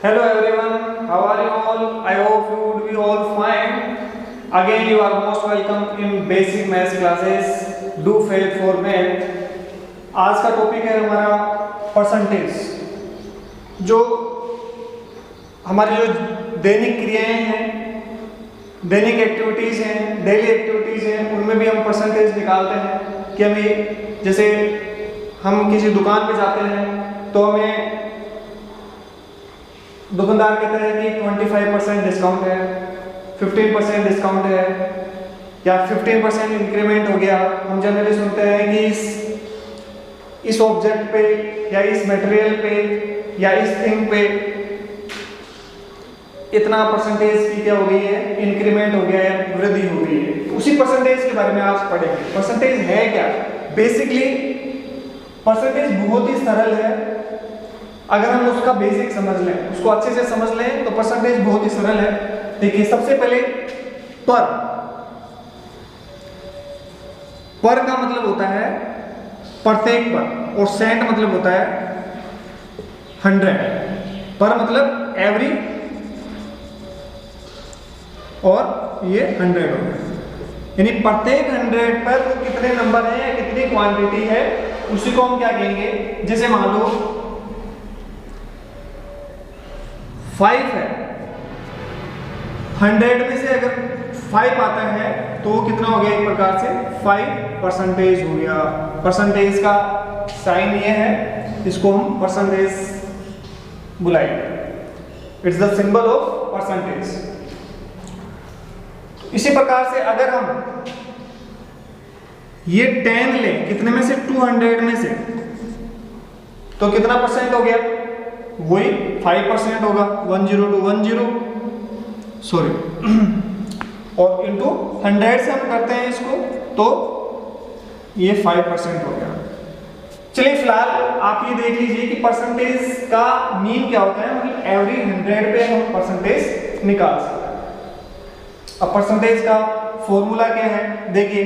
Hello everyone, how are you all? I hope you would be all fine. Again, you are most welcome in basic maths classes. Do fail for math. आज का topic है हमारा percentage. जो हमारी जो दैनिक क्रियाएं हैं, दैनिक activities हैं, डेली एक्टिविटीज हैं, उनमें भी हम परसेंटेज निकालते हैं कि हमें, जैसे हम किसी दुकान पे जाते हैं तो हमें दुकानदार कहते हैं कि 25% डिस्काउंट है, 15% डिस्काउंट है या 15% इंक्रीमेंट हो गया। हम जनरली सुनते हैं कि इस ऑब्जेक्ट पे या इस मटेरियल पे या इस थिंग पे इतना परसेंटेज की क्या हो गई है, इंक्रीमेंट हो गया है, वृद्धि हो गई है। उसी परसेंटेज के बारे में आज पढ़ेंगे। परसेंटेज है क्या? बेसिकली परसेंटेज बहुत ही सरल है। अगर हम उसका बेसिक समझ लें, उसको अच्छे से समझ लें तो परसेंटेज बहुत ही सरल है। देखिए, सबसे पहले पर का मतलब होता है प्रत्येक पर, और सेंट मतलब होता है 100। पर मतलब एवरी, और ये 100 हो गया, यानी प्रत्येक 100 पर वो कितने नंबर हैं या कितनी क्वांटिटी है, उसी को हम क्या कहेंगे। जैसे मान लो 5 है, 100 में से अगर 5 आता है तो वो कितना हो गया, एक प्रकार से 5% हो गया। परसेंटेज का साइन ये है, इसको हम परसेंटेज बुलाएंगे। It's the symbol of percentage. इसी प्रकार से अगर हम ये 10 लें, कितने में से, 200 में से, तो कितना परसेंट हो गया, वही 5% होगा। 10 to 10, सॉरी, और इंटू 100 से हम करते हैं इसको, तो ये 5% हो गया। चलिए फिलहाल आप ये देख लीजिए कि परसेंटेज का मीन क्या होता है, मतलब एवरी 100 पे हम परसेंटेज निकाल सकते हैं। अब परसेंटेज का फॉर्मूला क्या है, देखिए,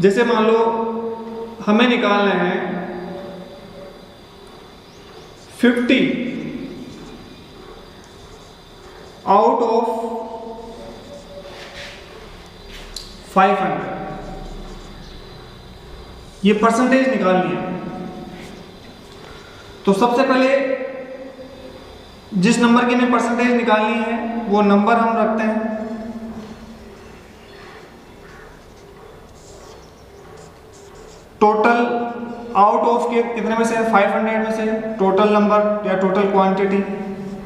जैसे मान लो हमें निकालना है 50 आउट ऑफ 500, ये परसेंटेज निकालनी है। तो सबसे पहले जिस नंबर की हमें परसेंटेज निकालनी है वो नंबर हम रखते हैं। टोटल आउट ऑफ के कितने में से, 500 में से टोटल नंबर या टोटल क्वांटिटी,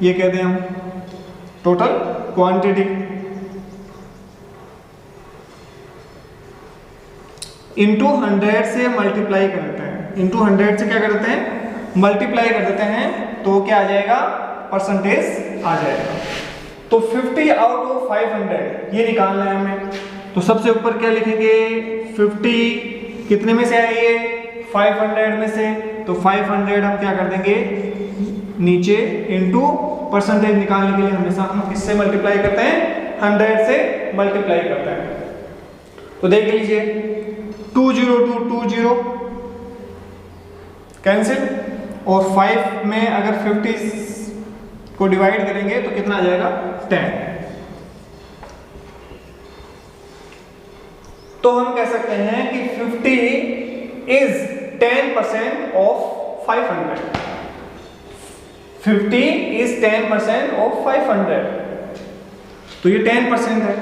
ये कहते हैं हम टोटल क्वांटिटी, इंटू 100 से मल्टीप्लाई कर देते हैं। इंटू 100 से क्या कर देते हैं, मल्टीप्लाई कर देते हैं, तो क्या आ जाएगा, परसेंटेज आ जाएगा। तो 50 आउट ऑफ 500 ये निकालना है हमें। तो सबसे ऊपर क्या लिखेंगे, 50 कितने में से है, ये 500 में से, तो 500 हम क्या कर देंगे नीचे, इंटू परसेंटेज निकालने के लिए हमेशा हम किससे मल्टीप्लाई करते हैं, 100 से मल्टीप्लाई करते हैं। तो देख लीजिए, 202 कैंसिल, और 5 में अगर 50 को डिवाइड करेंगे तो कितना आ जाएगा, 10। तो हम कह सकते हैं कि 50 इज 10% ऑफ 500। 50 इज 10% ऑफ 500, तो ये 10% है।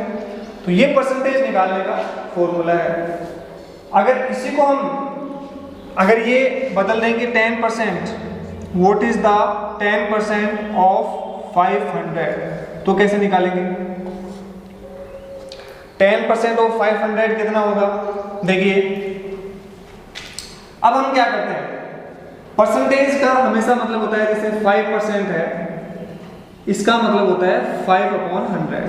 तो ये परसेंटेज निकालने का फॉर्मूला है। अगर इसी को हम, अगर ये बदल देंगे 10%, व्हाट इज द 10% ऑफ 500, तो कैसे निकालेंगे। 10% ऑफ 500 कितना होगा, देखिए, अब हम क्या करते हैं, परसेंटेज का हमेशा मतलब होता है, जैसे 5% है, इसका मतलब होता है 5/100,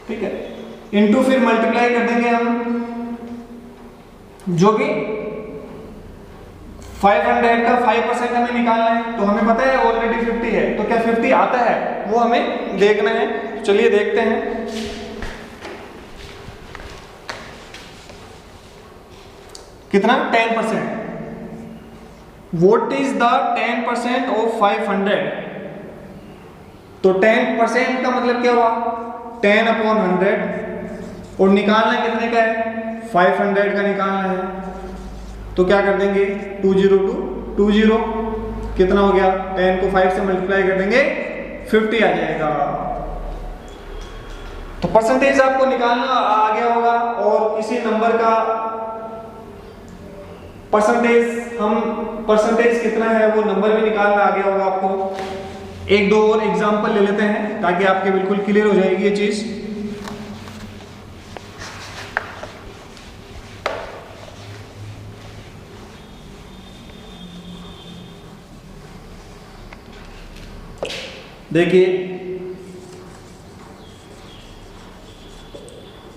ठीक है, इंटू फिर मल्टीप्लाई कर देंगे हम, जो कि 500 का 5% हमें निकालना है। तो हमें पता है ऑलरेडी 50 है, तो क्या 50 आता है, वो हमें देखना है। चलिए देखते हैं। कितना, 10%। What is the 10% of 500? तो 10% का मतलब क्या हुआ? 10/100 और निकालना कितने का है? 500 का निकालना है। तो क्या कर देंगे? 20220 कितना हो गया? 10 को 5 से मल्टीप्लाई कर देंगे 50 आ जाएगा। तो परसेंटेज आपको निकालना आ गया होगा और किसी नंबर का परसेंटेज कितना है वो नंबर भी निकालना आ गया होगा आपको। एक दो और एग्जांपल ले लेते हैं ताकि आपके बिल्कुल क्लियर हो जाएगी ये चीज। देखिए,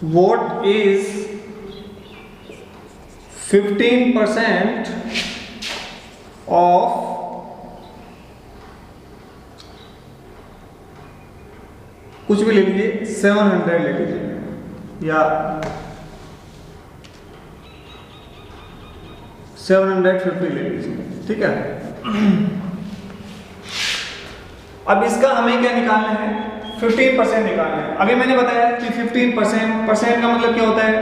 व्हाट इज 15% ऑफ कुछ भी ले लीजिए, 700 ले लीजिए या 750 ले लीजिए, ठीक है। अब इसका हमें क्या निकालना है? 15% निकालना है। अभी मैंने बताया कि 15% का मतलब क्या होता है?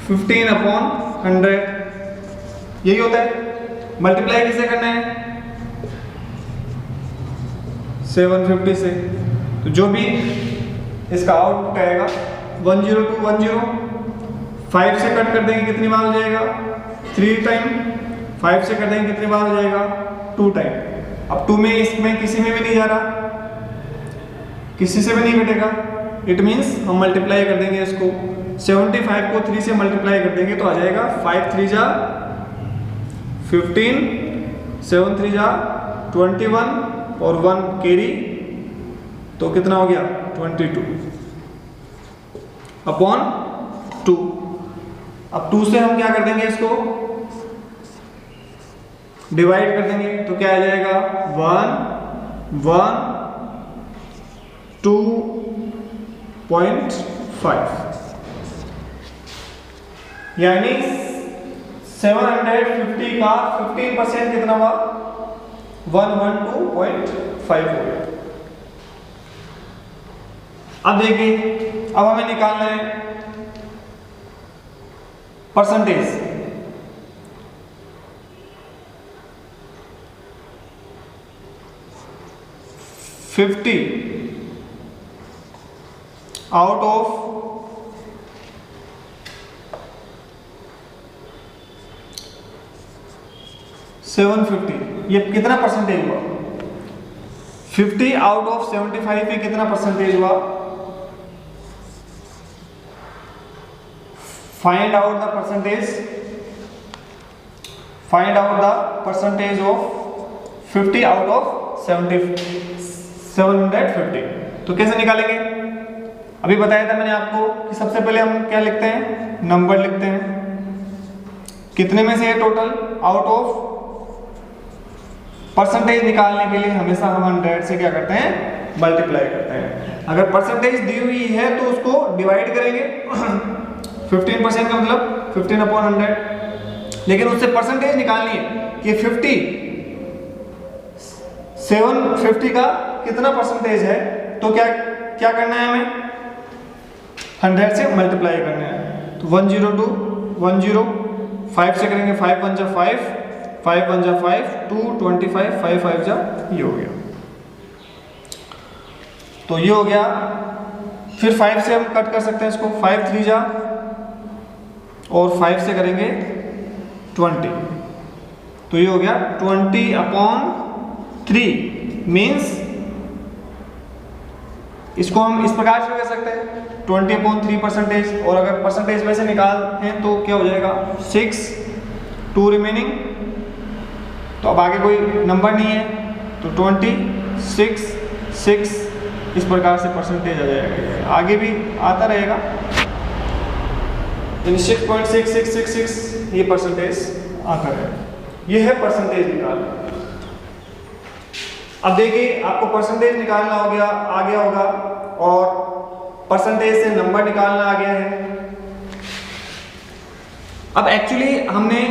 15/100 यही होता है। मल्टीप्लाई किसे करना है? 750 से। तो जो भी इसका आउटपुट आएगा 10210, 5 से कट कर देंगे कितनी बार हो जाएगा? 3 टाइम। 5 से कट देंगे कितनी बार हो जाएगा? 2 टाइम। अब 2 में इसमें किसी में भी नहीं जा रहा, किसी से भी नहीं घटेगा। इट मीन्स हम मल्टीप्लाई कर देंगे इसको, 75 को 3 से मल्टीप्लाई कर देंगे तो आ जाएगा 5 3 जा 15, 7 3 जा 21 और 1 कैरी, तो कितना हो गया? 22/2। अब 2 से हम क्या कर देंगे? इसको डिवाइड कर देंगे तो क्या आ जाएगा? 1 1 2.5, यानी 750 का 15% कितना हुआ? 112.5 हो गया। अब देखिए, अब हमें निकालना है परसेंटेज। $50 आउट ऑफ 750, ये कितना परसेंटेज हुआ? 50 आउट ऑफ 75 पे कितना परसेंटेज हुआ? Find out the percentage of 50 out of 750। तो कैसे निकालेंगे? अभी बताया था मैंने आपको कि सबसे पहले हम क्या लिखते हैं? नंबर लिखते हैं। कितने में से है टोटल? Out of. परसेंटेज निकालने के लिए हमेशा हम 100 से क्या करते हैं? मल्टीप्लाई करते हैं। अगर परसेंटेज दी हुई है तो उसको डिवाइड करेंगे 15% का मतलब 15/100, लेकिन उससे परसेंटेज निकालनी है कि 750 का कितना परसेंटेज है, तो क्या करना है? हमें 100 से मल्टीप्लाई करना है। तो 10210, 5 से करेंगे 5 1 जा 5, 5 1 जा 5, 2 25, 5 5 जा, ये हो गया। तो ये हो गया। फिर 5 से हम कट कर सकते हैं इसको, 5 3 जा और 5 से करेंगे 20, तो ये हो गया 20/3 मीन्स इसको हम इस प्रकार से कह सकते हैं 20/3 परसेंटेज। और अगर परसेंटेज में से निकालते हैं तो क्या हो जाएगा? 6, 2 रिमेनिंग। तो अब आगे कोई नंबर नहीं है तो 26 6 इस प्रकार से परसेंटेज आ जाएगा। आगे भी आता रहेगा, 6.6666 ये परसेंटेज आता रहेगा। ये है परसेंटेज निकालना। अब देखिए, आपको परसेंटेज निकालना आ गया होगा और परसेंटेज से नंबर निकालना आ गया है। अब एक्चुअली हमने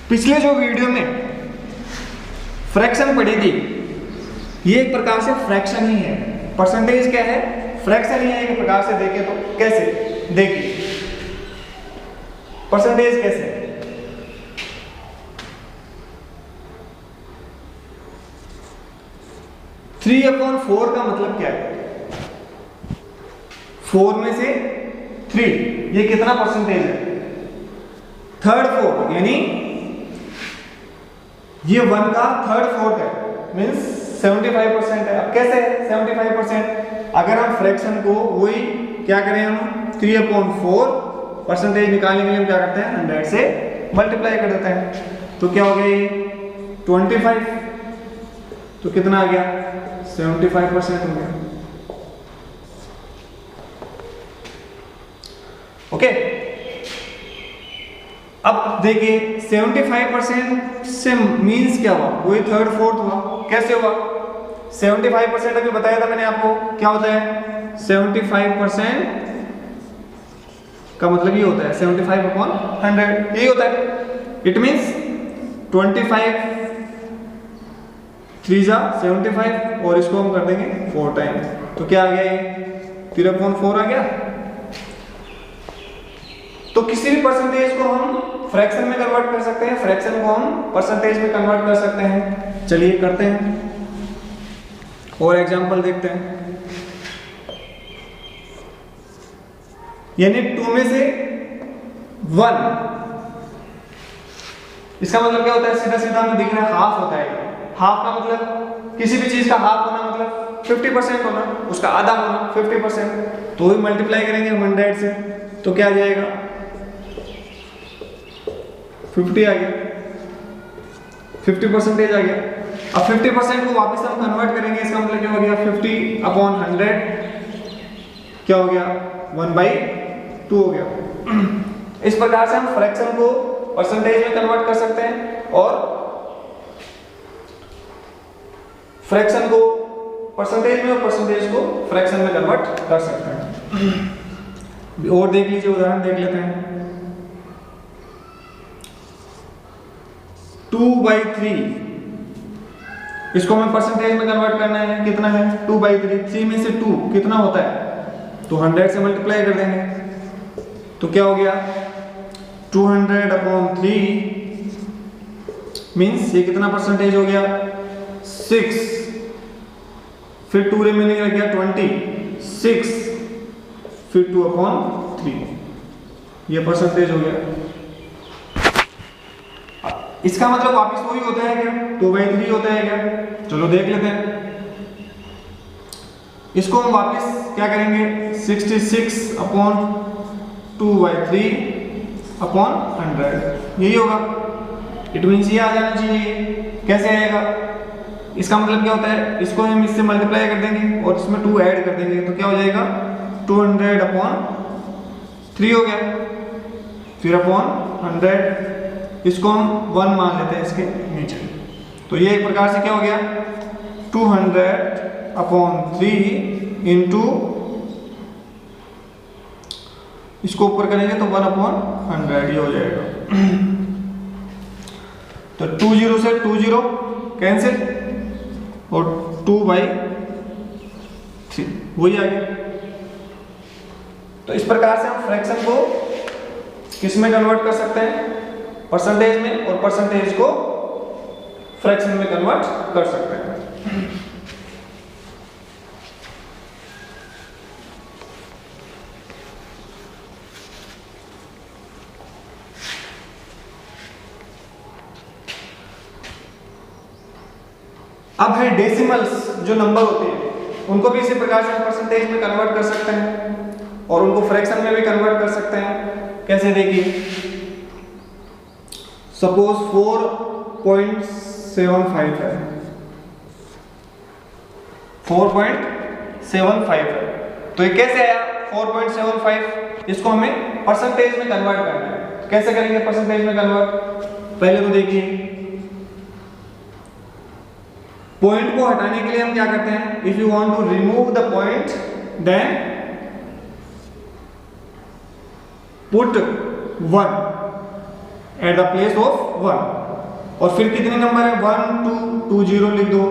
पिछले जो वीडियो में फ्रैक्शन पढ़ी थी, ये एक प्रकार से फ्रैक्शन ही है। परसेंटेज क्या है? फ्रैक्शन ही है एक प्रकार से देखें तो। कैसे? देखिए परसेंटेज कैसे, 3/4 का मतलब क्या है? 4 में से 3, ये कितना परसेंटेज है? 1/3 यानी ये 1 का 1/3 है, मीन्स 75% है। अब कैसे है 75%? अगर हम फ्रैक्शन को वही क्या करें, हम 3/4 परसेंटेज निकालने के लिए हम क्या करते हैं, 100 से मल्टीप्लाई कर देते हैं। तो क्या हो गया ये 25, तो कितना आ गया 75% हो गया। ओके, अब देखिए 75% से मीन्स क्या हुआ, वही 1/3 हुआ। कैसे हुआ? 75% अभी बताया था मैंने आपको, क्या होता है 75% का मतलब ये होता है 75/100, यही होता है। इट मीन्स 25 3 जा 75 और इसको हम कर देंगे 4 टाइम्स, तो क्या आ गया ये 3/4 आ गया। तो किसी भी परसेंटेज को हम फ्रैक्शन में कन्वर्ट कर सकते हैं, फ्रैक्शन को हम परसेंटेज में कन्वर्ट कर सकते हैं। चलिए करते हैं और एग्जांपल देखते हैं। यानी 2 में से 1, इसका मतलब क्या होता है? सीधा सीधा हमें दिख रहा है हाफ होता है। हाफ का मतलब किसी भी चीज का हाफ होना मतलब 50% होना, उसका आधा होना 50%। तो भी मल्टीप्लाई करेंगे 100 से, तो क्या आ जाएगा 50 आ गया, 50% आ गया। अब 50% को वापस हम कन्वर्ट करेंगे, इसका मतलब क्या हो गया 50/100 क्या हो गया 1/2 हो गया। इस प्रकार से हम फ्रैक्शन को परसेंटेज में कन्वर्ट कर सकते हैं और फ्रैक्शन को परसेंटेज में और परसेंटेज को फ्रैक्शन में कन्वर्ट कर सकते हैं। और देख लीजिए, उदाहरण देख लेते हैं। 2/3, इसको हमें परसेंटेज में कन्वर्ट करना है, कितना है 2/3। 3 में से 2 कितना होता है, तो 100 से मल्टीप्लाई कर देंगे, तो क्या हो गया 200/3 मीन्स ये कितना परसेंटेज हो गया 6, फिर 2 रिमेनिंग रह गया 26, फिर 2/3, ये परसेंटेज हो गया। इसका मतलब वापस वही होता है क्या, 2/3 होता है क्या? चलो देख लेते हैं। इसको हम वापस क्या करेंगे 66/2/3/100, यही होगा। इट मीन्स ये आ जाना चाहिए। कैसे आएगा? इसका मतलब क्या होता है, इसको हम इससे मल्टीप्लाई कर देंगे और इसमें 2 ऐड कर देंगे, तो क्या हो जाएगा 200/3 हो गया, फिर अपॉन 100, इसको हम 1 मान लेते हैं इसके नीचे। तो ये एक प्रकार से क्या हो गया 200/3 इंटू, इसको ऊपर करेंगे तो 1/100 ये हो जाएगा। तो 20 से 20 कैंसिल और 2/3 वही आ गया। तो इस प्रकार से हम फ्रैक्शन को किस में कन्वर्ट कर सकते हैं, परसेंटेज में, और परसेंटेज को फ्रैक्शन में कन्वर्ट कर सकते हैं। अब है डेसिमल्स, जो नंबर होते हैं उनको भी इसी प्रकार से हम परसेंटेज में कन्वर्ट कर सकते हैं और उनको फ्रैक्शन में भी कन्वर्ट कर सकते हैं। कैसे देखिए, सपोज 4.75 है, 4.75 है, तो ये कैसे आया 4.75? इसको हमें परसेंटेज में कन्वर्ट करना है। कैसे करेंगे परसेंटेज में कन्वर्ट? पहले तो देखिए, पॉइंट को हटाने के लिए हम क्या करते हैं, if you want to remove the point then put 1 at the place of 1 और फिर कितने नंबर है 1 2 2 0 लिख दो,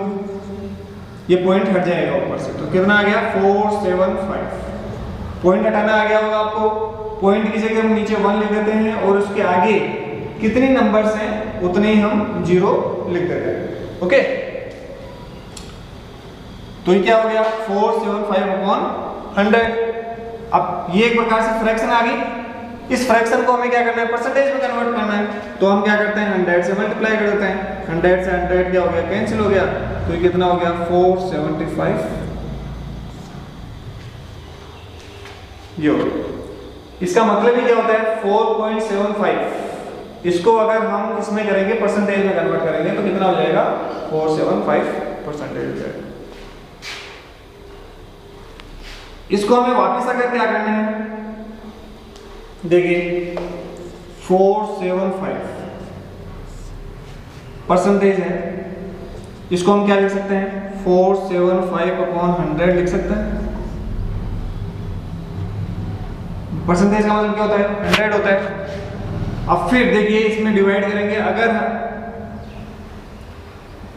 ये पॉइंट हट जाएगा ऊपर से, तो कितना आ गया 4 7 5। पॉइंट हटाना आ गया होगा आपको, पॉइंट की जगह हम नीचे 1 लिख देते हैं और उसके आगे कितने नंबर्स हैं उतने ही हम 0 लिख देते हैं। ओके, तो ये क्या हो गया 475/100। अब ये एक प्रकार से फ्रैक्शन आ गई, इस फ्रैक्शन को हमें क्या करना है परसेंटेज में कन्वर्ट करना है, तो हम क्या करते हैं 100 से मल्टीप्लाई कर देते हैं, 100 से 100 क्या हो गया कैंसिल हो गया, तो ये कितना हो गया 475 ये हो गया। इसका मतलब ही क्या होता है 4.75, इसको अगर हम इसमें करेंगे परसेंटेज में कन्वर्ट करेंगे तो कितना हो जाएगा 475% हो जाएगा। इसको हमें वापस अगर क्या करना है देखिए 475 परसेंटेज है, इसको हम क्या लिख सकते हैं 475/100 लिख सकते हैं। परसेंटेज का मतलब क्या होता है 100 होता है। अब फिर देखिए इसमें डिवाइड करेंगे, अगर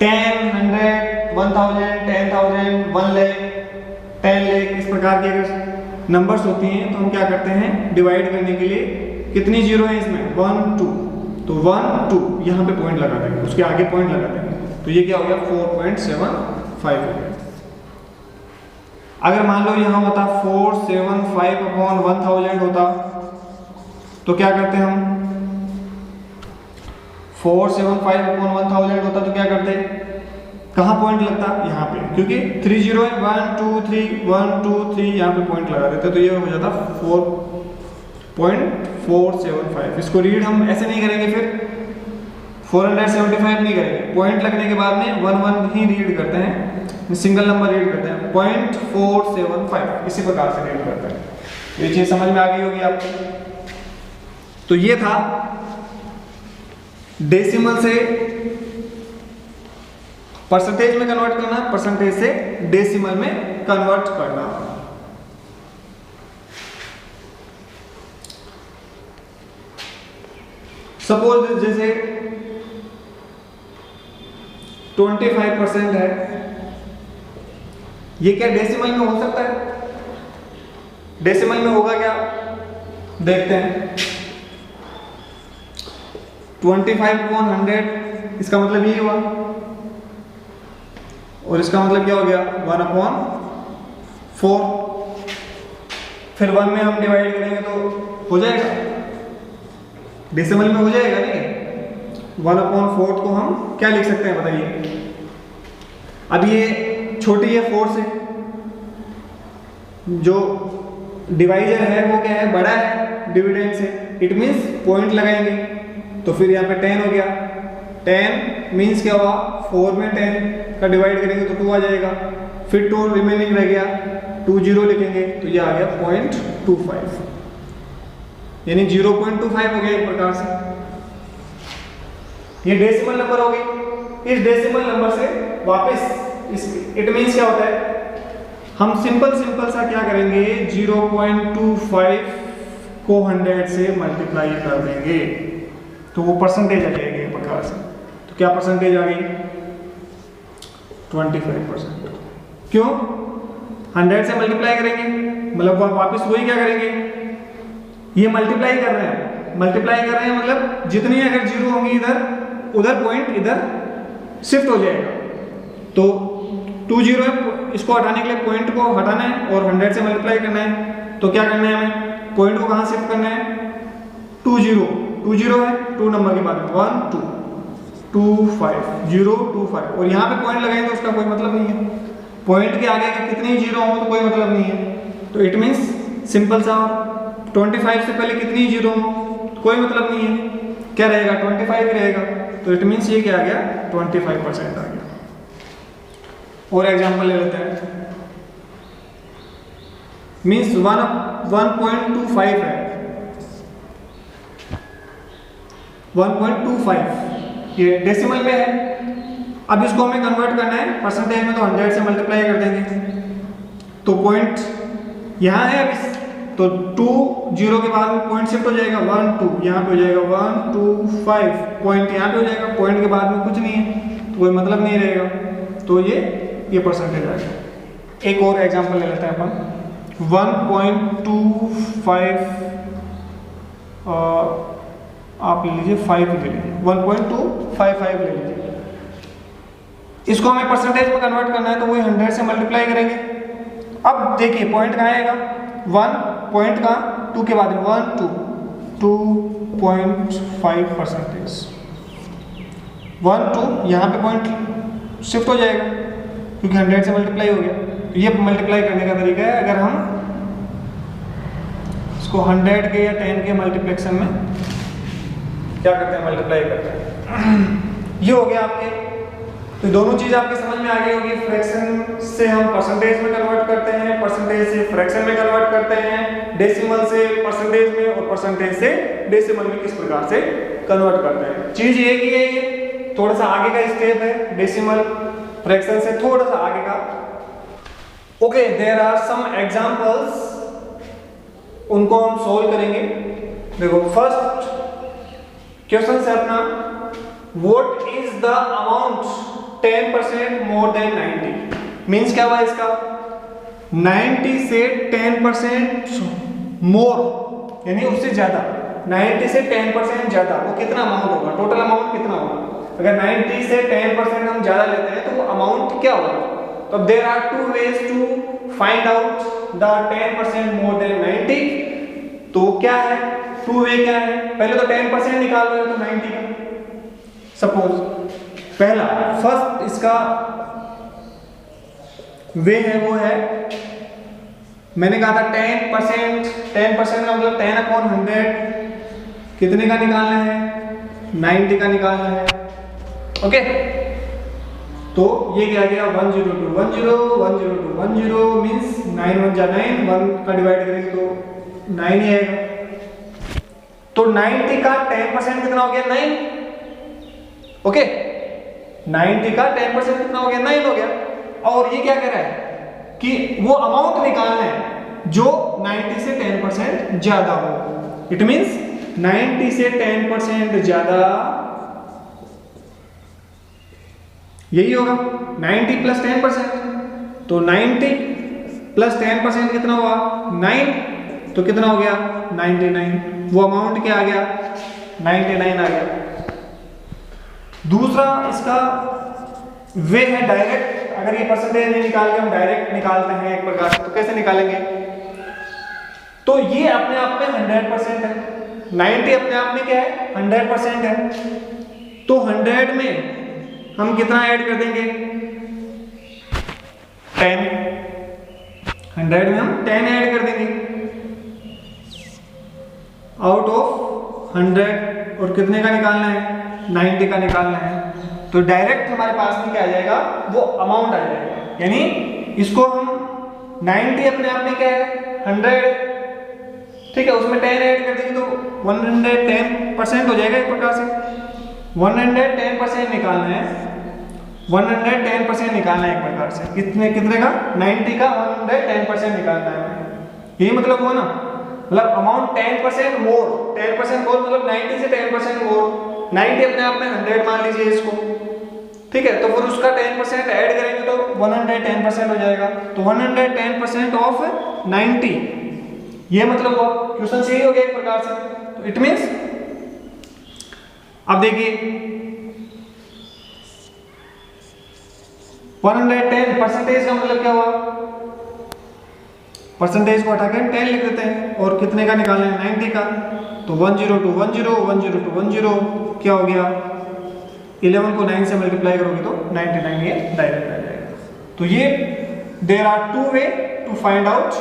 10 100 1000 10,000 1 लाख 10 लाख इस प्रकार के अगर नंबर्स होती हैं तो हम क्या करते हैं डिवाइड करने के लिए कितनी जीरो है इसमें 1 2, तो 1 2 यहाँ पे पॉइंट लगा देंगे, उसके आगे पॉइंट लगा देंगे, तो ये क्या हो गया 4.75 हो गया। अगर मान लो यहाँ होता 475/1000 होता तो क्या करते हम 475/1000 होता तो क्या करते, कहाँ पॉइंट लगता यहाँ पे, क्योंकि 3 0 है 1 2 3 1 2 3 यहाँ पे पॉइंट लगा देते, तो ये हो जाता 4.475। इसको रीड हम ऐसे नहीं करेंगे, फिर 475 नहीं करेंगे, पॉइंट लगने के बाद में 1 1 ही रीड करते हैं, सिंगल नंबर रीड करते हैं 0.475 इसी प्रकार से रीड करते हैं। ये चीज समझ में आ गई होगी आपको। तो ये था डेसिमल से परसेंटेज में कन्वर्ट करना, परसेंटेज से डेसिमल में कन्वर्ट करना। सपोज जैसे 25% है, ये क्या डेसिमल में हो सकता है, डेसिमल में होगा क्या देखते हैं। 25/100 इसका मतलब ये हुआ, और इसका मतलब क्या हो गया 1/4। फिर 1 में हम डिवाइड करेंगे तो हो जाएगा, डेसिमल में हो जाएगा नहीं। 1/4 को हम क्या लिख सकते हैं बताइए। अब ये छोटी है 4 से, जो डिवाइजर है वो क्या है बड़ा है डिविडेंड से, इट मींस पॉइंट लगाएंगे, तो फिर यहाँ पे 10 हो गया। 10 मींस क्या हुआ 4 में 10 का डिवाइड करेंगे तो 2 आ जाएगा, फिर 2 रिमेनिंग रह गया, 2 0 लिखेंगे तो ये आ गया 0.25, यानी 0.25 हो गया एक प्रकार से। ये डेसिमल नंबर हो गई। इस डेसिमल नंबर से वापस इस इट मींस क्या होता है, हम सिंपल सा क्या करेंगे 0.25 को 100 से मल्टीप्लाई कर देंगे तो वो परसेंटेज आ जाएगी एक प्रकार से। तो क्या परसेंटेज आ गई 25%। क्यों 100 से मल्टीप्लाई करेंगे, मतलब वापस वही क्या करेंगे, ये मल्टीप्लाई कर रहे हैं, मतलब जितनी अगर जीरो होंगी इधर, उधर पॉइंट इधर शिफ्ट हो जाएगा। तो 2 0 है, इसको हटाने के लिए पॉइंट को हटाना है और 100 से मल्टीप्लाई करना है, तो क्या करना है हमें पॉइंट को कहाँ शिफ्ट करना है 2 0 है, 2 नंबर के बाद 1 2 2 5 0 2 5, और यहाँ पे पॉइंट लगाएंगे तो उसका कोई मतलब नहीं है, पॉइंट के आगे अगर कितने ही जीरो हो तो कोई मतलब नहीं है। तो इट मींस सिंपल सा 25 से पहले कितनी जीरो हो कोई मतलब नहीं है, क्या रहेगा 25 ही रहेगा। तो इट मींस ये क्या आ गया 25% आ गया। और एग्जांपल ले लेते हैं, मींस 1.25 है, 1.25 ये डेसिमल में है। अब इसको हमें कन्वर्ट करना है परसेंटेज में, तो 100 से मल्टीप्लाई कर देंगे तो पॉइंट यहाँ है, अब तो 2 0 के बाद में पॉइंट शिफ्ट हो जाएगा 1 2, यहाँ पे हो जाएगा 1 2 5, पॉइंट यहाँ पे हो जाएगा, पॉइंट के बाद में कुछ नहीं है तो कोई मतलब नहीं रहेगा, तो ये परसेंटेज आएगा। एक और एग्जांपल ले लेते हैं अपन 1.25 आप ले लीजिए 5 ले लीजिए 1.255 ले लीजिए। इसको हमें परसेंटेज में कन्वर्ट करना है तो वही 100 से मल्टीप्लाई करेंगे। अब देखिए पॉइंट कहाँ आएगा 1, पॉइंट कहाँ 2 के बाद 1 2 2.5 परसेंटेज 1 2, यहाँ पे पॉइंट शिफ्ट हो जाएगा क्योंकि 100 से मल्टीप्लाई हो गया। तो ये मल्टीप्लाई करने का तरीका है, अगर हम इसको 100 के या 10 के मल्टीप्लेक्शन में क्या करते हैं मल्टीप्लाई करते हैं। ये हो गया आपके, तो दोनों चीज आपके समझ में आ गई होगी। फ्रैक्शन से हम परसेंटेज में कन्वर्ट करते हैं, परसेंटेज से फ्रैक्शन में कन्वर्ट करते हैं, डेसिमल से परसेंटेज में और परसेंटेज से डेसिमल में किस प्रकार से कन्वर्ट करते हैं। चीज ये की है, ये थोड़ा सा आगे का स्टेप है, डेसिमल फ्रैक्शन से थोड़ा सा आगे का। Okay, there are some examples, उनको हम सोल्व करेंगे। देखो फर्स्ट क्वेश्चन है अपना, what is the amount 10% more than 90। Means क्या हुआ इसका, 90 से 10% मोर यानी उससे ज्यादा, 90 से 10% ज्यादा, वो कितना अमाउंट होगा, टोटल अमाउंट कितना होगा। अगर 90 से 10% हम ज्यादा लेते हैं तो वो अमाउंट क्या होगा। तो there are two ways to find out the 10% more than 90। तो क्या है, टू वे क्या है, पहले तो 10% निकाल रहे हो तो 90 का, सपोज पहला फर्स्ट इसका वे है वो है, मैंने कहा था 10% का मतलब 10/100 कितने का निकालना है, 90 का निकालना है। ओके, तो ये क्या गया 102 मीन्स 9 1 जा 9, 1 का डिवाइड करेंगे तो 9 ही आएगा। तो 90 का 10% कितना हो गया 9। ओके, 90 का 10% कितना हो गया 9 हो गया। और ये क्या कह रहा है कि वो अमाउंट निकालना है जो 90 से 10% ज्यादा हो। इट मींस 90 से 10% ज्यादा, यही होगा 90 प्लस 10%। तो 90 प्लस 10% कितना हुआ 9, तो कितना हो गया 99। वो अमाउंट क्या आ गया 99 आ गया। दूसरा इसका वे है डायरेक्ट, अगर ये परसेंटेज नहीं निकाल के हम डायरेक्ट निकालते हैं एक प्रकार से, तो कैसे निकालेंगे। तो ये अपने आप में 100% है, 90 अपने आप में क्या है 100% है। तो 100 में हम कितना ऐड कर देंगे 10, 100 में हम 10 ऐड कर देंगे आउट ऑफ 100। और कितने का निकालना है 90 का निकालना है। तो डायरेक्ट हमारे पास में क्या आ जाएगा वो अमाउंट आ जाएगा, यानी इसको हम 90 अपने आप में क्या है 100, ठीक है, उसमें 10 ऐड कर देंगे तो 110% हो जाएगा एक प्रकार से। 110% निकालना है, 110% निकालना है एक प्रकार से। कितने का 90 का 110% निकालना है, यही मतलब हुआ ना। मतलब अमाउंट 10% मोर, 10% मोर मतलब 90 से 10% मोर। 90 अपने आप में 100 मान लीजिए इसको, ठीक है, तो फिर उसका 10% ऐड करेंगे तो 110% हो जाएगा। तो 110% ऑफ 90, ये मतलब हुआ क्वेश्चन सही हो गया एक प्रकार से। तो इट मींस अब देखिए 110 परसेंटेज का मतलब क्या हुआ, परसेंटेज को हटा के 10 लिख देते हैं और कितने का निकालना है 90 का। तो 102 10 102 10 क्या हो गया 11 को 9 से मल्टीप्लाई करोगे तो 99 ये डायरेक्ट आ जाएगा। तो ये there are two way to find out,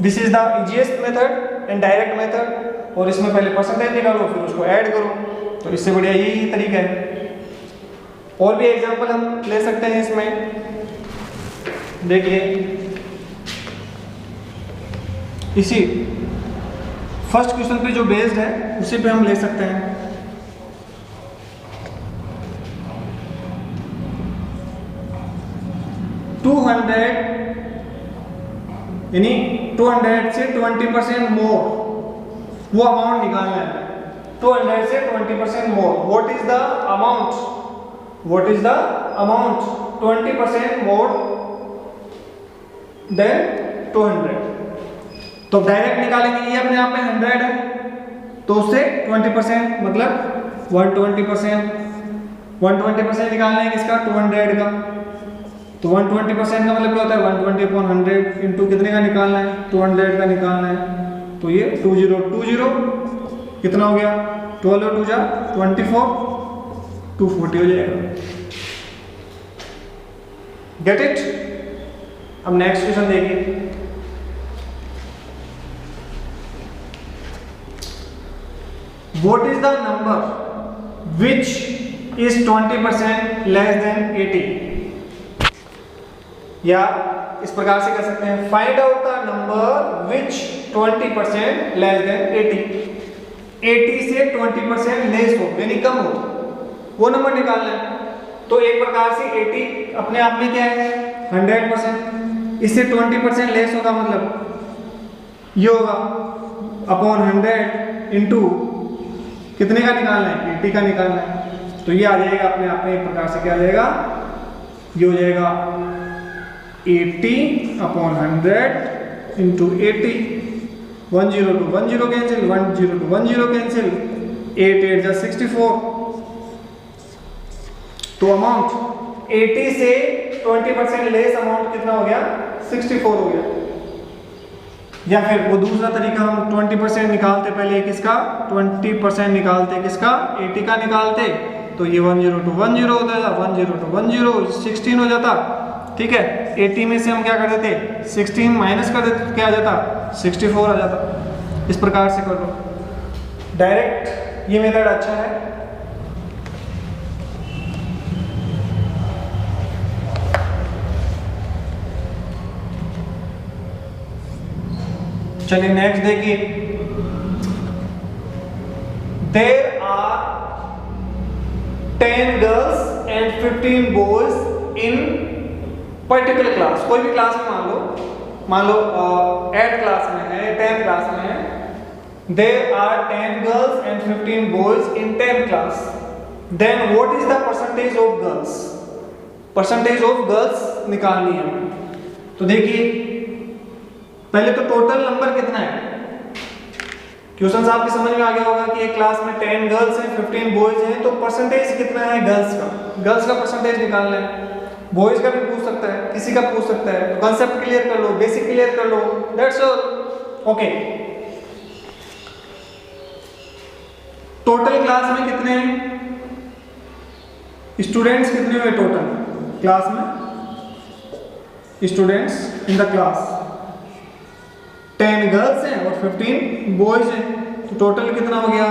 this is the easiest method and direct method. और इसमें पहले परसेंटेज निकालो फिर उसको ऐड करो, तो इससे बढ़िया यही तरीका है। और भी एग्जांपल हम ले सकते हैं इसमें, देखिए इसी फर्स्ट क्वेश्चन पे जो बेस्ड है उसी पे हम ले सकते हैं। यानी 200 से 20% मोर, वो अमाउंट निकालना है। 200 से 20% more, what is the amount, what is the amount 20% more than 200। तो डायरेक्ट निकालेंगे, ये अपने आप में 100 है तो उससे 20% मतलब 120%, 120% निकालना है किसका, 200 का। तो 120% का मतलब क्या होता है, 120/100 इंटू कितने का निकालना है, 200 का निकालना है। तो ये 2020 कितना हो गया, 12 और 2 जा 24, 240 हो जाएगा। Get it. अब नेक्स्ट क्वेश्चन देखिए, what is the number which is 20% less than 80, या इस प्रकार से कर सकते हैं, find out the number which 20% less than 80, 80 से 20% लेस हो यानी कम हो, वो नंबर निकालना है। तो एक प्रकार से 80 अपने आप में क्या है 100%, इससे 20% लेस होगा मतलब ये होगा अपॉन 100 इंटू कितने का निकालना है, 80 का निकालना है। तो ये आ जाएगा अपने आप में एक प्रकार से क्या आ जाएगा, ये हो जाएगा 80/100 into 80, 10 to 10 cancel, 10 to 10 cancel, 8 8 जा 64। तो अमाउंट 80 से 20% लेस अमाउंट कितना हो गया, 64 हो गया। या फिर वो दूसरा तरीका, हम 20% निकालते पहले किसका, 20% निकालते किसका, 80 का निकालते, तो ये 10 to 10 होता था, 10 to 10 16 हो जाता। ठीक है, 80 में से हम क्या कर देते, 16 माइनस कर देते, क्या आ जाता, 64 आ जाता। इस प्रकार से कर लो डायरेक्ट, ये मेथड अच्छा है। चलिए नेक्स्ट देखिए, there are 10 girls and 15 boys in particular class. कोई भी क्लास में मान लो 8th क्लास में है, 10th क्लास में है। There are 10 girls and 15 boys in 10th class, then what is the percentage of girls, percentage of girls निकालनी है। तो देखिए पहले तो टोटल नंबर कितना है, क्वेश्चन आपकी समझ में आ गया होगा कि एक क्लास में 10 गर्ल्स हैं 15 बॉयज हैं, तो परसेंटेज कितना है गर्ल्स का, गर्ल्स का परसेंटेज निकालना है। बॉयज का भी पूछ सकता है, किसी का पूछ सकता है, तो कांसेप्ट क्लियर कर लो, बेसिक क्लियर कर लो, that's all. Okay, total class में कितने हैं स्टूडेंट्स, कितने हुए टोटल क्लास में students in the class, 10 girls हैं और 15 बॉयज हैं, तो टोटल कितना हो गया,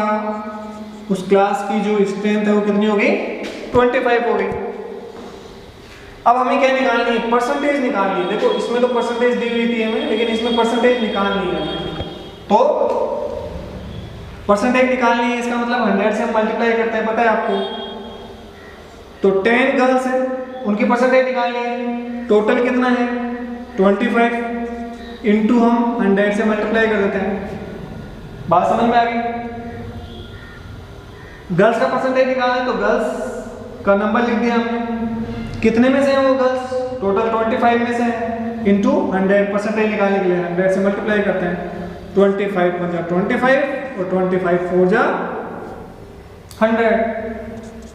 उस क्लास की जो स्ट्रेंथ है वो कितनी हो गई, 25 हो गई। अब हमें क्या निकालनी है, परसेंटेज निकालनी है। देखो इसमें तो परसेंटेज दी हुई थी हमें, लेकिन इसमें परसेंटेज निकालनी है हमें। तो परसेंटेज निकालनी है, इसका मतलब 100 से हम मल्टीप्लाई करते हैं, पता है आपको। तो 10 गर्ल्स हैं, उनकी परसेंटेज निकालनी है, टोटल कितना है 25 इंटू हम 100 से मल्टीप्लाई कर देते हैं। बात समझ में आ गई। गर्ल्स का परसेंटेज निकालना है, तो गर्ल्स का नंबर लिख दिया हमने, कितने में से हैं वो गर्ल्स, टोटल 25 में से हैं, इंटू 100 परसेंटेज निकालने के लिए 100 से मल्टीप्लाई करते हैं। 25 1 जा 25 और 25 4 जा 100,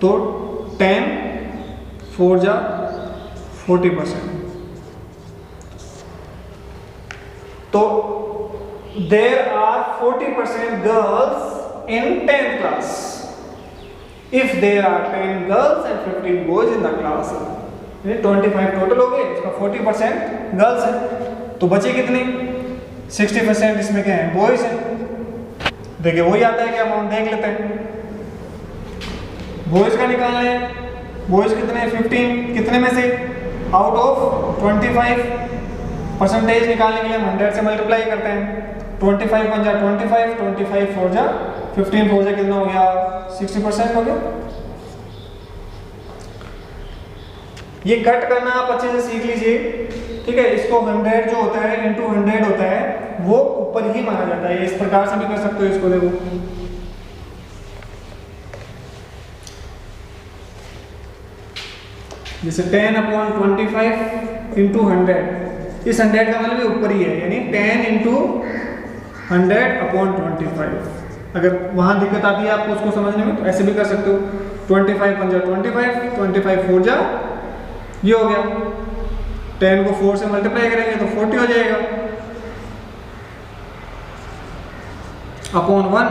तो 10 4 जा 40%। तो there are 40% girls in 10th class. If there are 10 girls and 15 boys in the class, 25 total हो गए, इसका 40% गर्ल्स है, तो बचे कितने 60% इसमें क्या है बॉयज हैं। देखिए वही आता है कि अमाउंट देख लेते हैं, बॉयज का निकालना है, बॉयज कितने हैं 15, कितने में से आउट ऑफ 25, परसेंटेज निकालने के लिए हम 100 से मल्टीप्लाई करते हैं। 25 1 जा 25, 25 4 जा 15 4 जा कितना हो गया 60% हो गया। ये कट करना आप अच्छे से सीख लीजिए, ठीक है। इसको 100 जो होता है इंटू 100 होता है, वो ऊपर ही माना जाता है। इस प्रकार से भी कर सकते हो इसको, देखो जैसे 10/25 इंटू 100, इस 100 का मतलब ऊपर ही है, यानी 10 इंटू 100/25। अगर वहां दिक्कत आती है आपको उसको समझने में तो ऐसे भी कर सकते हो। 25 पंजा 25, 25 4 जा, ये हो गया। 10 को 4 से मल्टीप्लाई करेंगे तो 40 हो जाएगा अपॉन 1।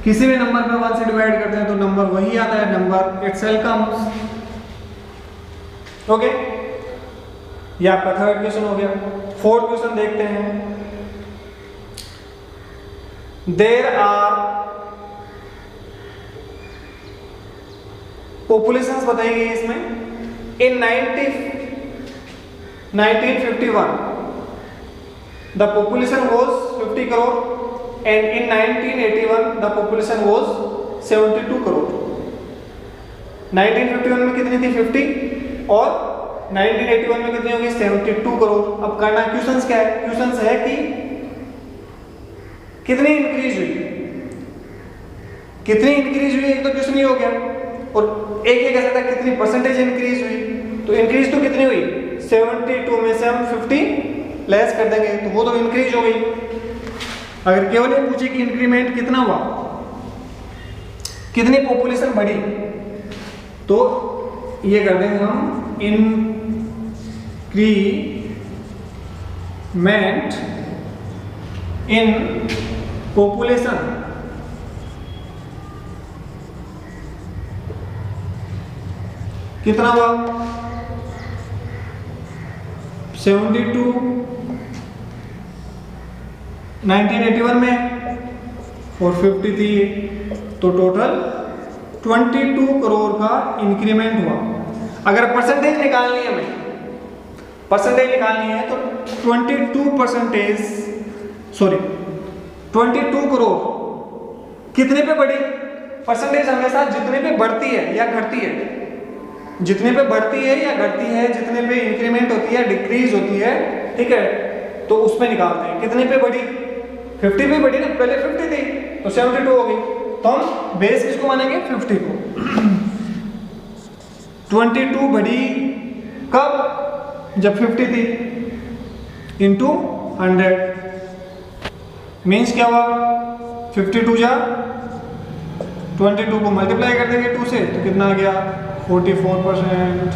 किसी भी नंबर में 1 से डिवाइड करते हैं तो नंबर वही आता है, नंबर इटसेल्फ कम्स। ओके, ये आपका थर्ड क्वेश्चन हो गया। फोर्थ क्वेश्चन देखते हैं। देयर आर पॉपुलेशंस बताई गई इसमें। इन 1951 the population was 50 crore and in 1981 the population was 72 crore. 1951 में कितनी थी 50 और 1981 में कितनी होगी 72 करोड़। अब करना क्वेश्चंस क्या है, क्वेश्चंस है कि कितनी इंक्रीज हुई, कितनी इंक्रीज हुई, एक तो क्वेश्चन ये हो गया। और एक ये कह सकता है कितनी परसेंटेज इंक्रीज हुई, तो इंक्रीज तो कितनी हुई 72 में से हम 50 लेस कर देंगे तो वो तो इंक्रीज हो गई। अगर केवल ये पूछे कि इंक्रीमेंट कितना हुआ, कितनी पॉपुलेशन बढ़ी, तो ये कर देंगे हम इंक्रीमेंट इन पॉपुलेशन कितना हुआ 72 1981 में और 50 थी, तो टोटल 22 करोड़ का इंक्रीमेंट हुआ। अगर परसेंटेज निकालनी है, हमें परसेंटेज निकालनी है तो 22 करोड़ कितने पे बढ़ी। परसेंटेज हमेशा जितने पे बढ़ती है या घटती है, जितने पे बढ़ती है या घटती है, जितने पे इंक्रीमेंट होती है डिक्रीज होती है, ठीक है, तो उसमें निकालते हैं कितने पे बढ़ी। 50 पे बढ़ी ना, पहले 50 थी तो 72 हो गई, तो हम बेस किसको मानेंगे 50 को। 22 बढ़ी कब, जब 50 थी, इंटू 100 मीन्स क्या हुआ 52 जा 22 को मल्टीप्लाई कर देंगे 2 से तो कितना आ गया 44%,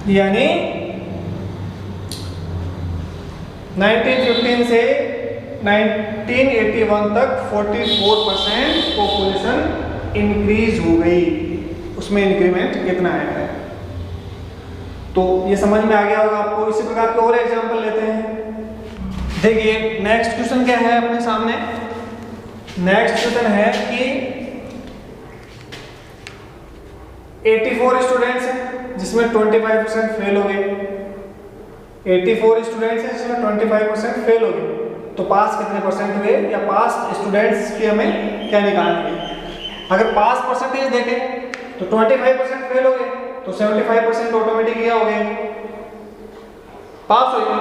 यानी 1915 से 1981 तक 44% पॉपुलेशन इंक्रीज हो गई, उसमें इंक्रीमेंट कितना आया है। तो ये समझ में आ गया होगा आपको। इसी प्रकार के और एग्जांपल लेते हैं। देखिए नेक्स्ट क्वेश्चन क्या है अपने सामने। नेक्स्ट क्वेश्चन है कि 84 स्टूडेंट्स हैं जिसमें 25% फेल हो गए। 84 स्टूडेंट्स हैं जिसमें 25% फेल हो गए, तो पास कितने परसेंट हुए, या पास स्टूडेंट्स की हमें क्या निकालनी है। अगर पास परसेंटेज देखें तो 25% फेल हो गए तो 75% ऑटोमेटिक क्या हो गए, पास हो गए।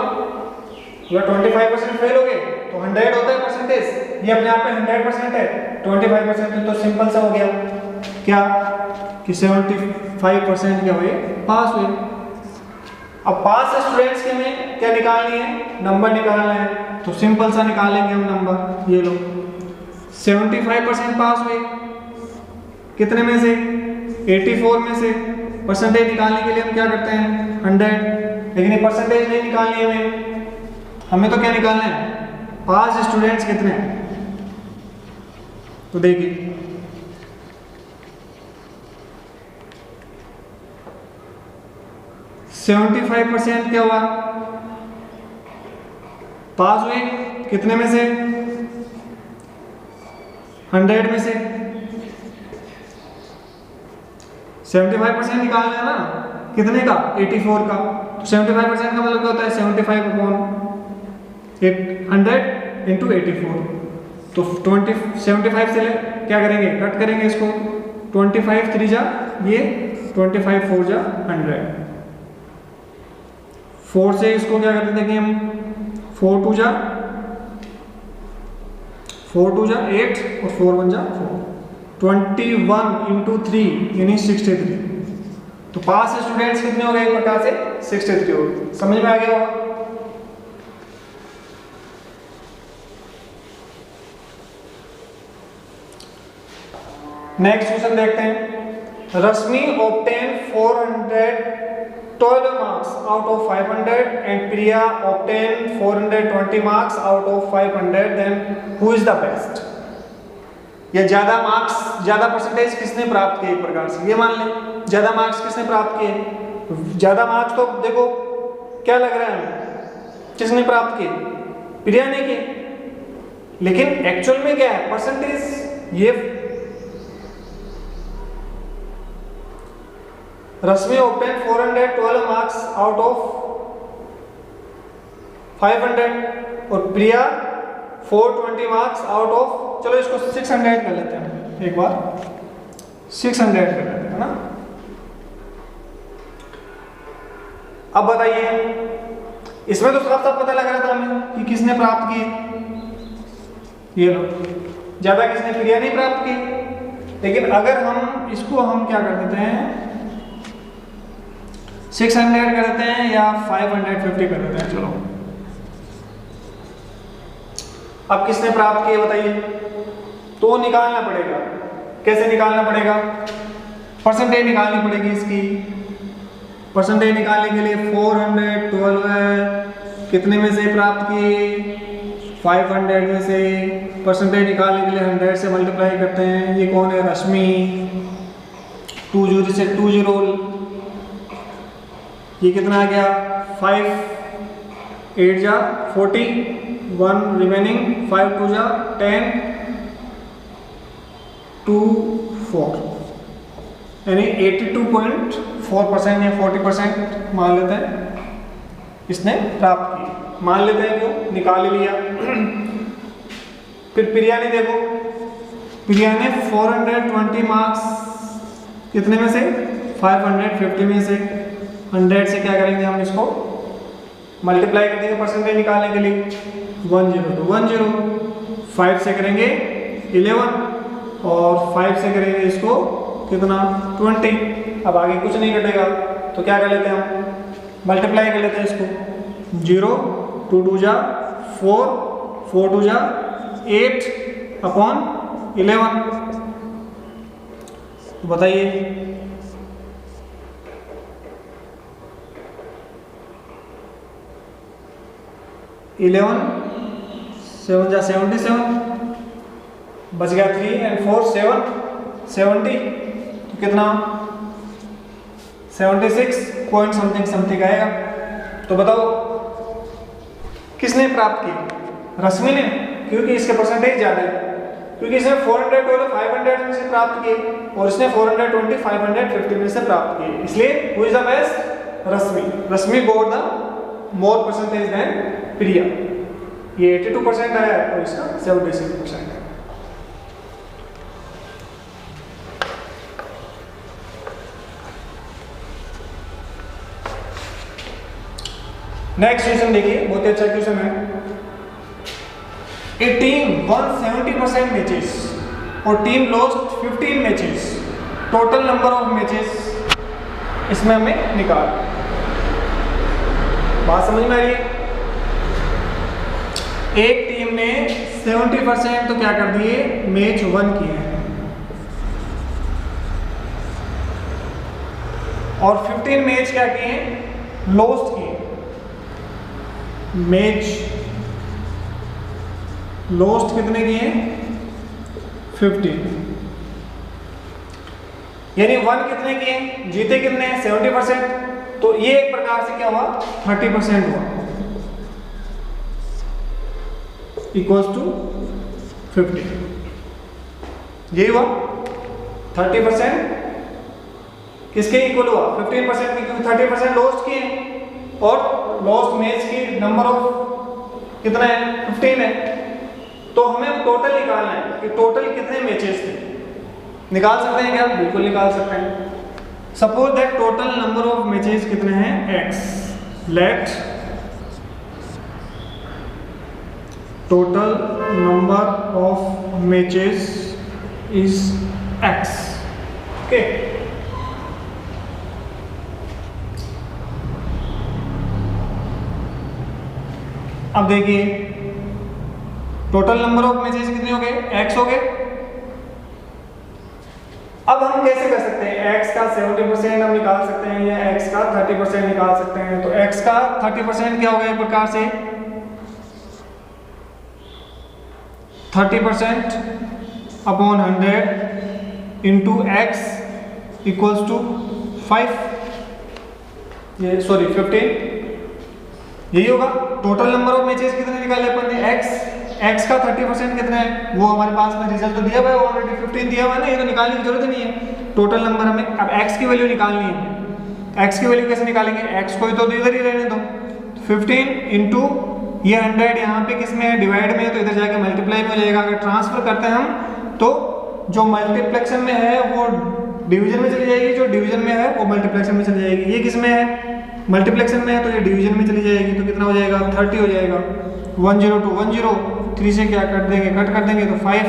अगर 25% फेल हो गए तो 100 होता है परसेंटेज, ये अपने आप में 100% है, 25% तो सिंपल सा हो गया क्या कि 75% क्या हुए, पास हुए। अब पास स्टूडेंट्स के में क्या निकालनी है, नंबर निकालना है, तो सिंपल सा निकालेंगे हम नंबर। ये लो 75% पास हुए, कितने में से 84 में से। परसेंटेज निकालने के लिए हम क्या करते हैं 100, लेकिन ये परसेंटेज नहीं निकालनी है हमें तो क्या निकालना है पास स्टूडेंट्स कितने हैं। तो देखिए 75% क्या हुआ, पास हुए कितने में से 100 में से। 75% निकालना है ना, कितने का 84 का, तो 75% का मतलब क्या होता है 75/100 इंटू 84। तो 75 से क्या करेंगे, कट करेंगे इसको, 25 3 जा ये, 25 4 जा 100, 4 से इसको क्या करते थे कि हम 4 2 जा 8 और 4 1 जा 4, 21 इंटू 3 यानी 63। तो पास स्टूडेंट्स कितने हो गए एक प्रकार से 63 हो गए। समझ में आ गया होगा। नेक्स्ट क्वेश्चन देखते हैं। रश्मि obtained 412 marks out of 500 and Priya obtained 420 marks out of 500, then who is the best? या ज्यादा मार्क्स, ज्यादा परसेंटेज किसने प्राप्त किए एक प्रकार से, ये मान लें ज्यादा मार्क्स किसने प्राप्त किए। ज्यादा मार्क्स तो देखो क्या लग रहा है हमें, किसने प्राप्त किए, प्रिया ने किए, लेकिन एक्चुअल में क्या है परसेंटेज। ये रश्मि obtained 412 marks out of 500 और प्रिया 420 marks out of, चलो इसको 600 कर लेते हैं एक बार, 600 कर लेते हैं ना। अब बताइए, इसमें तो साफ साफ पता लग रहा था हमें कि किसने प्राप्त किए। ये लो, ज्यादा किसने, प्रिया नहीं प्राप्त की। लेकिन अगर हम इसको हम क्या कर देते हैं 600 कर देते हैं या 550 कर देते हैं। चलो अब किसने प्राप्त किए बताइए, तो निकालना पड़ेगा। कैसे निकालना पड़ेगा, परसेंटेज निकालनी पड़ेगी इसकी। परसेंटेज निकालने के लिए 412 है, कितने में से प्राप्त किए 500 में से। परसेंटेज निकालने के लिए 100 से मल्टीप्लाई करते हैं। ये कौन है, रश्मि। 2 0 से 2 0, ये कितना आ गया 5 8 जा 40, 1 रिमेनिंग, 5 2 जा 10, 2 4 यानी 82.4% या 40% मान लेते हैं इसने प्राप्त की। मान लेते हैं क्यों, निकाल ही लिया। फिर प्रिया ने देखो, प्रिया ने 420 मार्क्स कितने में से 550 में से। 100 से क्या करेंगे हम, इसको मल्टीप्लाई कर देंगे परसेंटेज निकालने के लिए। 10 to 10, 5 से करेंगे 11 और 5 से करेंगे इसको कितना 20। अब आगे कुछ नहीं घटेगा तो क्या कर लेते हैं हम, मल्टीप्लाई कर लेते हैं इसको। 0 2 2 जा 4, 4 2 जा 8 अपॉन 11। तो बताइए इलेवन 7 जा 77, बच गया 3 and 4 7 70, तो कितना 76 पॉइंट समथिंग आएगा। तो बताओ किसने प्राप्त की, रश्मि ने, क्योंकि इसके परसेंटेज ज्यादा है। क्योंकि इसने 412 500 में से प्राप्त किए और इसने 420 550 में से प्राप्त किए, इसलिए who is the best, Rashmi. Rashmi got the more percentage than Priya. ये 82% आया और इसका 76% है। नेक्स्ट क्वेश्चन देखिए, बहुत ही अच्छा क्वेश्चन है। ए टीम won 70% मैचेस और team lost 15 matches. Total number of matches इसमें हमें निकाल। बात समझ में आ रही है। एक टीम ने 70% तो क्या कर दिए, मैच 1 किए हैं और 15 मैच क्या किए, लॉस्ट किए। मैच लॉस्ट कितने किए, 15, यानी 1 कितने किए, जीते कितने 70%। तो ये एक प्रकार से क्या हुआ 30% हुआ, इक्वल्स टू 50। ये हुआ 30% किसके इक्वल हुआ, 15% के, क्योंकि 30% लॉस्ट किए और लॉस्ट मैच की नंबर ऑफ कितना है 15 है। तो हमें टोटल निकालना है कि टोटल कितने मैचेस थे। निकाल सकते हैं क्या, बिल्कुल निकाल सकते हैं। Suppose that total number of matches कितने हैं x। Let total number of matches is x. Okay. अब देखिए टोटल नंबर ऑफ मैचेस कितने हो गए, x हो गए। अब हम कैसे कर सकते हैं, x का 70% हम निकाल सकते हैं या x का 30% निकाल सकते हैं। तो x का 30% क्या होगा एक प्रकार से 30% upon 100 into x equals to 5, ये सॉरी 15, यही होगा। टोटल नंबर ऑफ मैचेस कितने निकाले अपन ने, x का 30% कितना है, वो हमारे पास में रिजल्ट तो दिया हुआ है ऑलरेडी 15 दिया हुआ है ना, ये तो निकालने की जरूरत नहीं है। टोटल नंबर हमें अब x की वैल्यू निकालनी है। x की वैल्यू कैसे निकालेंगे, x को तो इधर ही रहने दो, 15 इंटू ये 100 यहाँ पे किस में है, डिवाइड में है, तो इधर जाके मल्टीप्लाई में हो जाएगा। अगर ट्रांसफर करते हैं हम तो जो मल्टीप्लेक्शन में है वो डिवीजन में चली जाएगी, जो डिवीजन में है वो मल्टीप्लेक्शन में चली जाएगी। ये किस में है, मल्टीप्लेक्शन में है, तो ये डिवीजन में चली जाएगी। तो कितना हो जाएगा 30 हो जाएगा। 102 10 3 से क्या कट देंगे, कट कर देंगे तो 5,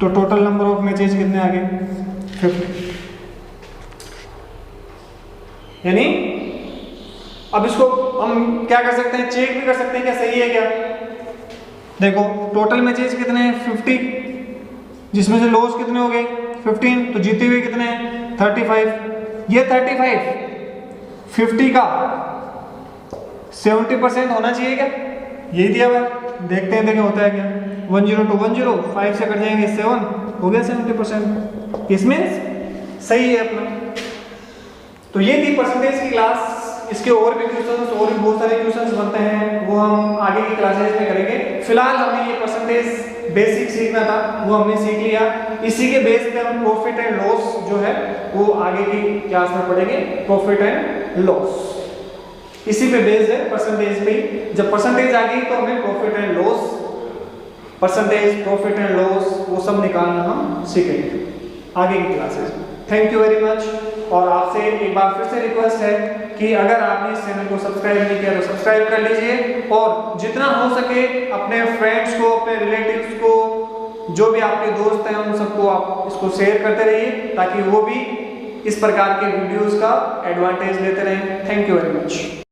तो टोटल नंबर ऑफ मैचेस कितने आ गए 50। यानी अब इसको हम क्या कर सकते हैं, चेक भी कर सकते हैं क्या सही है क्या। देखो टोटल मैचेस कितने हैं 50, जिसमें से लॉस कितने हो गए 15, तो जीते हुए कितने हैं 35। ये 35 50 का 70% होना चाहिए क्या, यही दिया हुआ है। देखते हैं होता है क्या, 102 10 5 से कट जाएंगे 7, हो गया 70%। इसमें सही है अपना। तो ये थी परसेंटेज की क्लास। इसके और भी क्वेश्चंस और भी बहुत सारे क्वेश्चंस बनते हैं, वो हम आगे की क्लासेस में करेंगे। फिलहाल हमने ये परसेंटेज बेसिक सीखना था, वो हमने सीख लिया। इसी के बेस पे हम प्रॉफिट एंड लॉस जो है वो आगे की क्लास में पढ़ेंगे, प्रॉफिट एंड लॉस। इसी पे बेस्ड है परसेंटेज पे। जब परसेंटेज आ गई तो हमें profit and loss, percentage profit and loss वो सब निकालना हम सीखेंगे आगे की क्लासेस में। Thank you very much. और आपसे एक बार फिर से रिक्वेस्ट है कि अगर आपने इस चैनल को सब्सक्राइब नहीं किया तो सब्सक्राइब कर लीजिए, और जितना हो सके अपने फ्रेंड्स को, अपने रिलेटिव्स को, जो भी आपके दोस्त हैं उन सबको आप इसको शेयर करते रहिए, ताकि वो भी इस प्रकार के वीडियोस का एडवांटेज लेते रहें। Thank you very much.